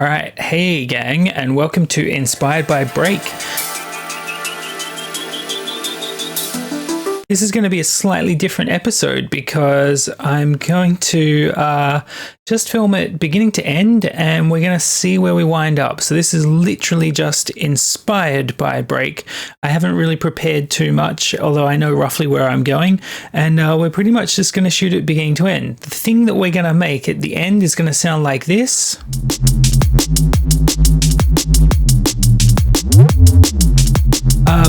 All right, hey gang, and welcome to Inspired by Break. This is going to be a slightly different episode because I'm going to just film it beginning to end, and we're going to see where we wind up. So this is literally just inspired by Break. I haven't really prepared too much, although I know roughly where I'm going, and we're pretty much just going to shoot it beginning to end. The thing that we're going to make at the end is going to sound like this.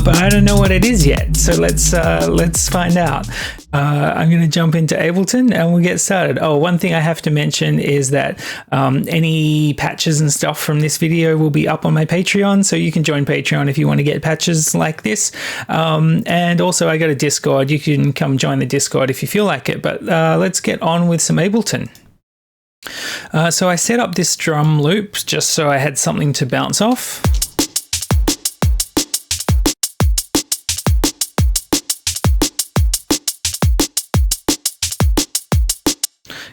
But I don't know what it is yet, so let's find out. I'm going to jump into Ableton and we'll get started. Oh, one thing I have to mention is that any patches and stuff from this video will be up on my Patreon, so you can join Patreon if you want to get patches like this. And also I got a Discord. You can come join the Discord if you feel like it, but let's get on with some Ableton. So I set up this drum loop just so I had something to bounce off.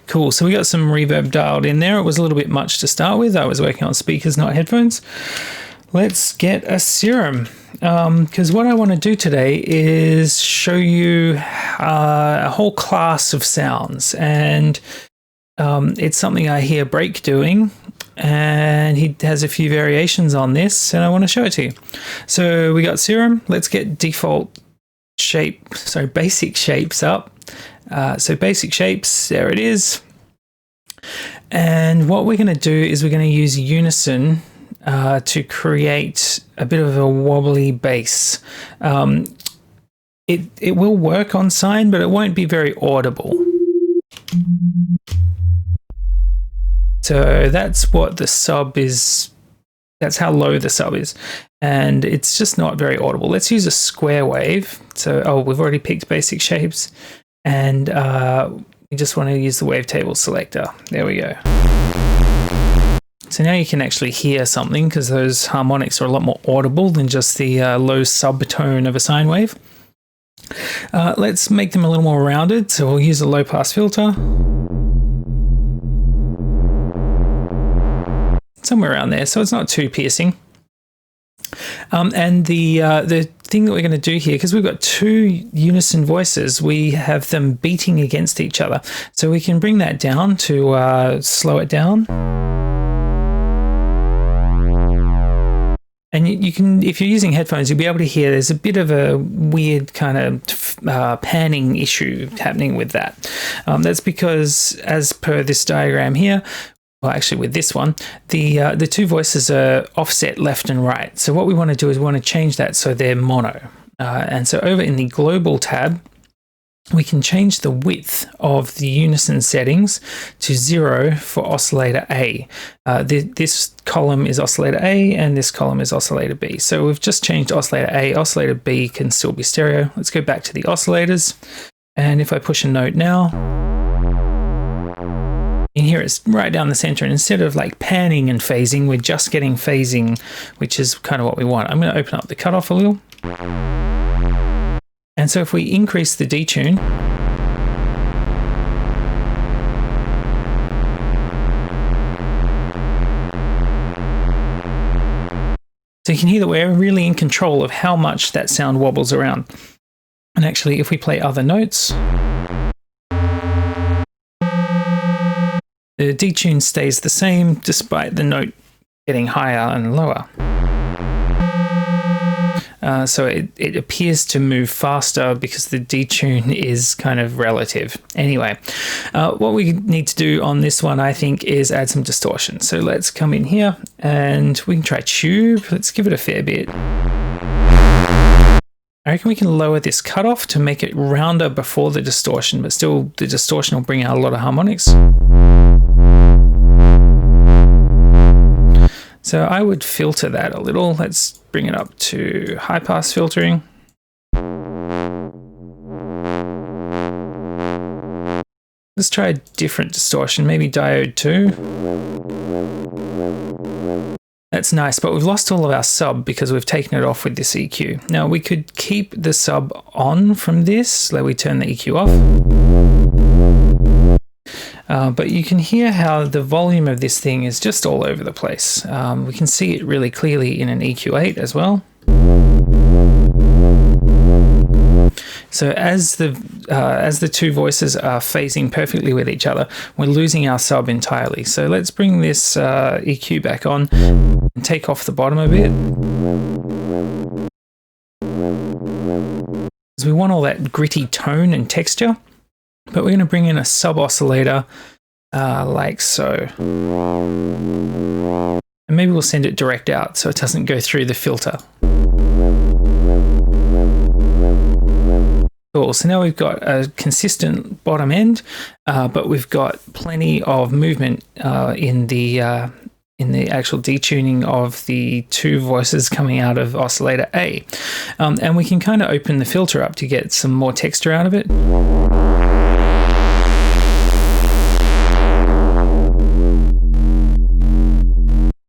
Cool, so we got some reverb dialed in there. It was a little bit much to start with. I was working on speakers, not headphones. Let's get a Serum, because what I want to do today is show you a whole class of sounds, and it's something I hear Break doing, and he has a few variations on this, and I want to show it to you. So we got Serum. Let's get basic shapes up. So basic shapes, there it is. And what we're going to do is we're going to use unison to create a bit of a wobbly bass. It will work on sine, but it won't be very audible. So that's what the sub is. That's how low the sub is. And it's just not very audible. Let's use a square wave. So, we've already picked basic shapes. And we just want to use the wavetable selector. There we go. So now you can actually hear something because those harmonics are a lot more audible than just the low subtone of a sine wave. Let's make them a little more rounded. So we'll use a low pass filter. Somewhere around there, so it's not too piercing. And the thing that we're going to do here, because we've got two unison voices, we have them beating against each other. So we can bring that down to slow it down. And you can, if you're using headphones, you'll be able to hear there's a bit of a weird kind of panning issue happening with that. That's because, as per this diagram here, well, actually with this one, the two voices are offset left and right. So what we want to do is we want to change that so they're mono. And so over in the global tab, we can change the width of the unison settings to 0 for oscillator A. This column is oscillator A and this column is oscillator B. So we've just changed oscillator A. Oscillator B can still be stereo. Let's go back to the oscillators. And if I push a note now, you can hear it's right down the center, and instead of like panning and phasing, we're just getting phasing, which is kind of what we want. I'm going to open up the cutoff a little. And so if we increase the detune, so you can hear that we're really in control of how much that sound wobbles around. And actually, if we play other notes, the detune stays the same despite the note getting higher and lower. So it appears to move faster because the detune is kind of relative. Anyway, what we need to do on this one, I think, is add some distortion. So let's come in here and we can try tube. Let's give it a fair bit. I reckon we can lower this cutoff to make it rounder before the distortion, but still the distortion will bring out a lot of harmonics. So I would filter that a little. Let's bring it up to high pass filtering. Let's try a different distortion, maybe diode 2. That's nice, but we've lost all of our sub because we've taken it off with this EQ. Now we could keep the sub on from this. Let me turn the EQ off. but you can hear how the volume of this thing is just all over the place. We can see it really clearly in an EQ8 as well. So as the two voices are phasing perfectly with each other, we're losing our sub entirely. So let's bring this EQ back on and take off the bottom a bit. Because we want all that gritty tone and texture, but we're going to bring in a sub oscillator like so. And maybe we'll send it direct out so it doesn't go through the filter. Cool, so now we've got a consistent bottom end, but we've got plenty of movement in the actual detuning of the two voices coming out of oscillator A. And we can kind of open the filter up to get some more texture out of it.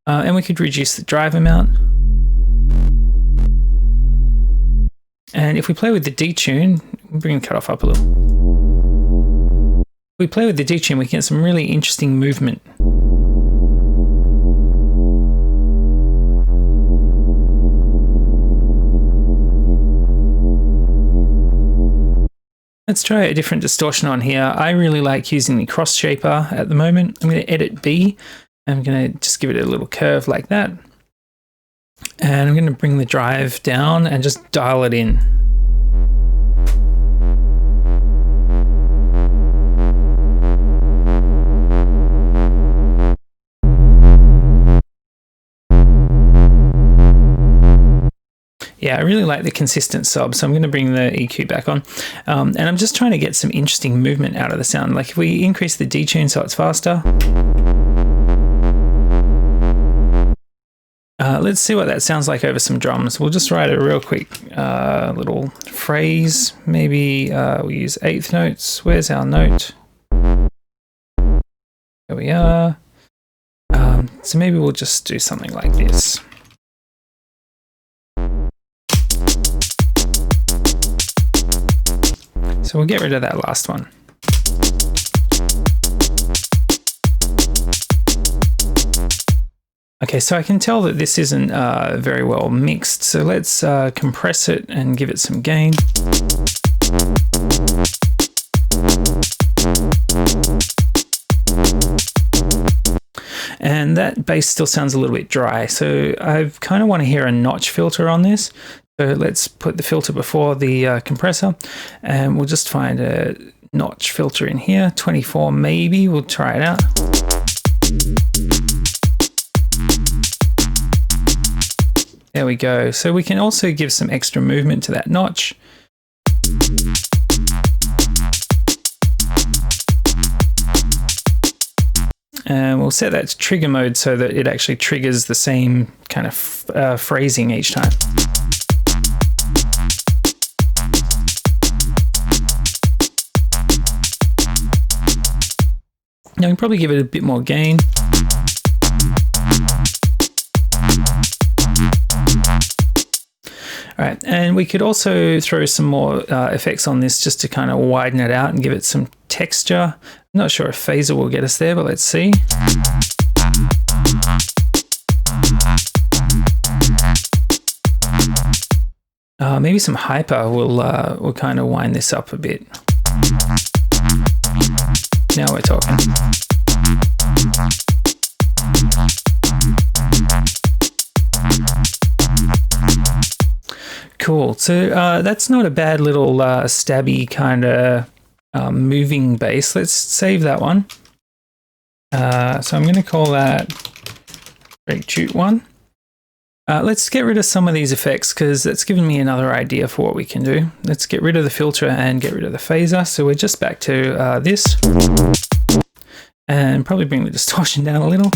And we could reduce the drive amount. And if we play with the detune, bring the cutoff up a little. If we play with the detune, we can get some really interesting movement. Let's try a different distortion on here. I really like using the cross shaper at the moment. I'm going to edit B. I'm going to just give it a little curve like that. And I'm going to bring the drive down and just dial it in. Yeah, I really like the consistent sub, so I'm going to bring the EQ back on. And I'm just trying to get some interesting movement out of the sound. Like if we increase the detune so it's faster. Let's see what that sounds like over some drums. We'll just write a real quick little phrase. Maybe we'll use eighth notes. Where's our note? There we are. So maybe we'll just do something like this. So we'll get rid of that last one. Okay, so I can tell that this isn't very well mixed, so let's compress it and give it some gain. And that bass still sounds a little bit dry, so I kind of want to hear a notch filter on this. So let's put the filter before the compressor, and we'll just find a notch filter in here, 24 maybe, we'll try it out. There we go. So we can also give some extra movement to that notch. And we'll set that to trigger mode so that it actually triggers the same kind of phrasing each time. Now we can probably give it a bit more gain. All right, and we could also throw some more effects on this just to kind of widen it out and give it some texture. I'm not sure if phaser will get us there, but let's see. Maybe some hyper will kind of wind this up a bit. Now we're talking. Cool. So that's not a bad little stabby kind of moving bass. Let's save that one. So I'm going to call that Breaktoot 1. Let's get rid of some of these effects because that's given me another idea for what we can do. Let's get rid of the filter and get rid of the phaser. So we're just back to this. And probably bring the distortion down a little.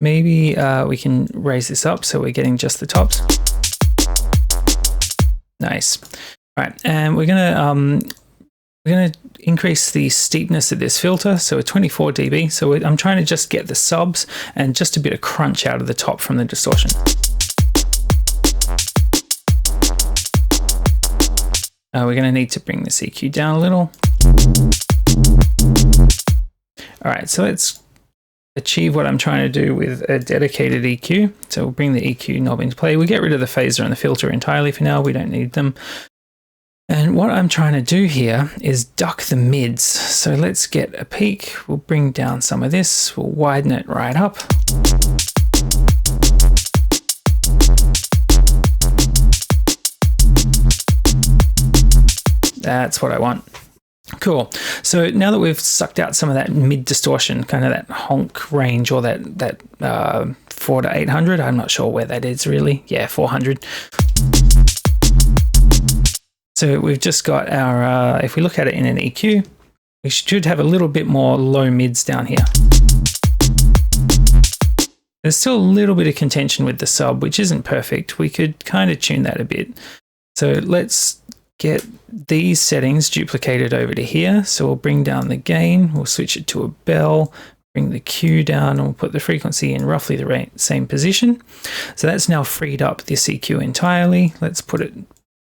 Maybe we can raise this up so we're getting just the tops. Nice. All right, and we're gonna increase the steepness of this filter, so a 24 dB. So I'm trying to just get the subs and just a bit of crunch out of the top from the distortion. We're going to need to bring this EQ down a little. All right, so let's achieve what I'm trying to do with a dedicated EQ. So we'll bring the EQ knob into play. We get rid of the phaser and the filter entirely for now. We don't need them. And what I'm trying to do here is duck the mids. So let's get a peak. We'll bring down some of this. We'll widen it right up. That's what I want. Cool. So now that we've sucked out some of that mid distortion, kind of that honk range, or that 4 to 800, I'm not sure where that is really. Yeah, 400. So we've just got our, if we look at it in an EQ, we should have a little bit more low mids down here. There's still a little bit of contention with the sub, which isn't perfect. We could kind of tune that a bit. So let's get these settings duplicated over to here. So we'll bring down the gain, we'll switch it to a bell, bring the Q down, and we'll put the frequency in roughly the same position. So that's now freed up this EQ entirely. Let's put it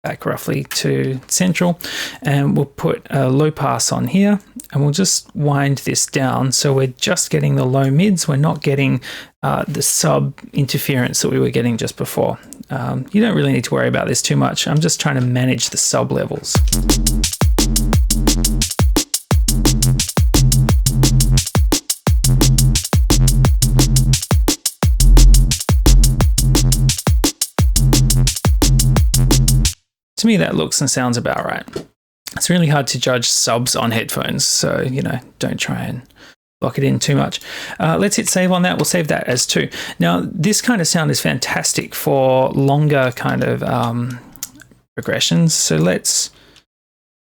back roughly to central, and we'll put a low pass on here, and we'll just wind this down so we're just getting the low mids. We're not getting the sub interference that we were getting just before. You don't really need to worry about this too much. I'm just trying to manage the sub levels. To me, that looks and sounds about right. It's really hard to judge subs on headphones, so, you know, don't try and lock it in too much. Let's hit save on that. We'll save that as 2. Now, this kind of sound is fantastic for longer kind of progressions. So let's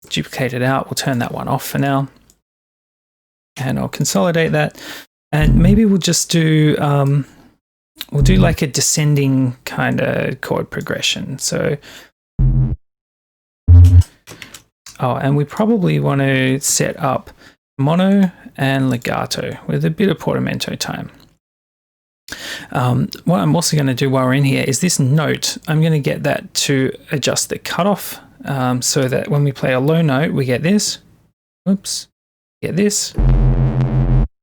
duplicate it out. We'll turn that one off for now. And I'll consolidate that. And maybe we'll just do, we'll do like a descending kind of chord progression. So, oh, and we probably want to set up mono and legato with a bit of portamento time. What I'm also going to do while we're in here is this note. I'm going to get that to adjust the cutoff so that when we play a low note, we get this. Oops, get this.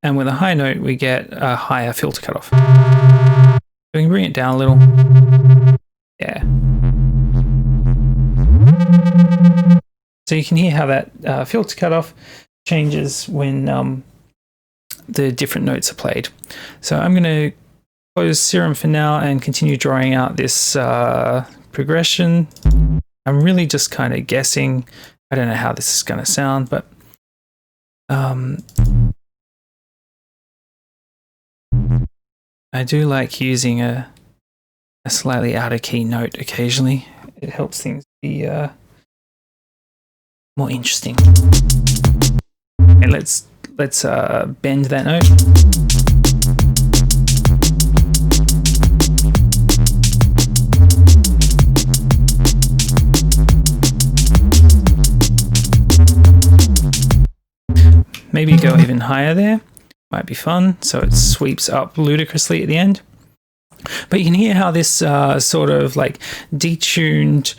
And with a high note, we get a higher filter cutoff. We can bring it down a little. Yeah. So you can hear how that filter cutoff changes when the different notes are played. So I'm going to close Serum for now and continue drawing out this progression. I'm really just kind of guessing. I don't know how this is going to sound, but I do like using a slightly out of key note occasionally. It helps things be more interesting. Okay, let's bend that note. Maybe go even higher there. Might be fun. So it sweeps up ludicrously at the end. But you can hear how this sort of like detuned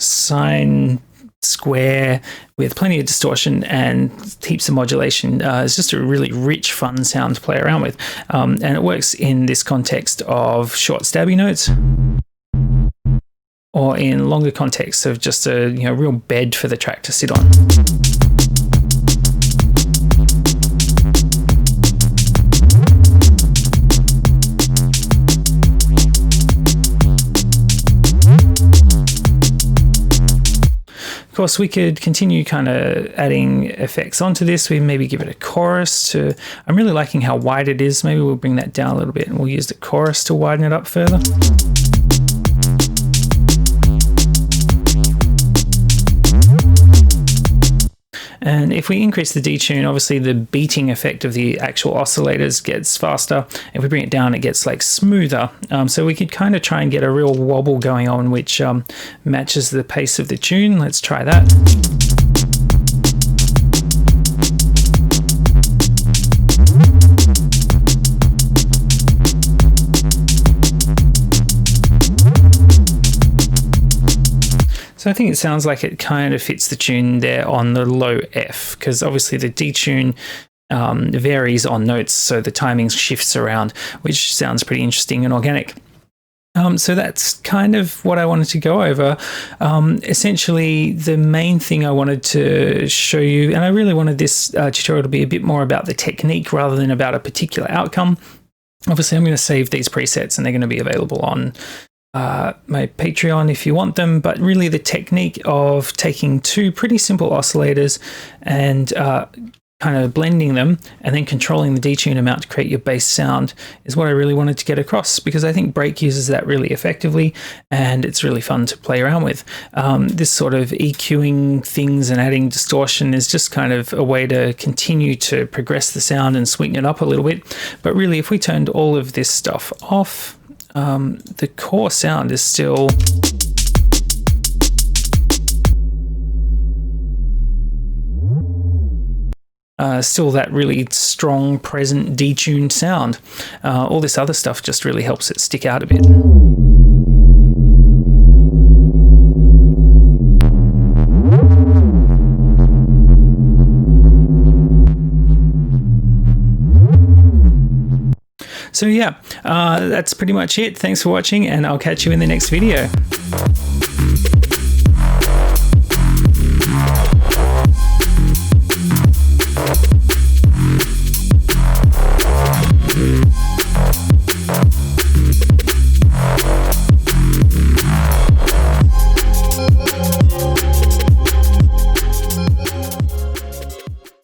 sine square with plenty of distortion and heaps of modulation is just a really rich, fun sound to play around with. And it works in this context of short stabby notes, or in longer contexts of just a real bed for the track to sit on. Of course, we could continue kind of adding effects onto this. We maybe give it a chorus to, I'm really liking how wide it is. Maybe we'll bring that down a little bit and we'll use the chorus to widen it up further. And if we increase the detune, obviously the beating effect of the actual oscillators gets faster. If we bring it down, it gets like smoother. So we could kind of try and get a real wobble going on, which matches the pace of the tune. Let's try that. So So I think it sounds like it kind of fits the tune there on the low F, because obviously the detune varies on notes, so the timing shifts around, which sounds pretty interesting and organic. So that's kind of what I wanted to go over. Essentially, the main thing I wanted to show you, and I really wanted this tutorial to be a bit more about the technique rather than about a particular outcome. Obviously, I'm going to save these presets and they're going to be available on my Patreon if you want them, but really the technique of taking two pretty simple oscillators and kind of blending them and then controlling the detune amount to create your bass sound is what I really wanted to get across, because I think Break uses that really effectively and it's really fun to play around with. This sort of EQing things and adding distortion is just kind of a way to continue to progress the sound and sweeten it up a little bit. But really, if we turned all of this stuff off, the core sound is still that really strong, present, detuned sound. All this other stuff just really helps it stick out a bit. So yeah, that's pretty much it. Thanks for watching, and I'll catch you in the next video.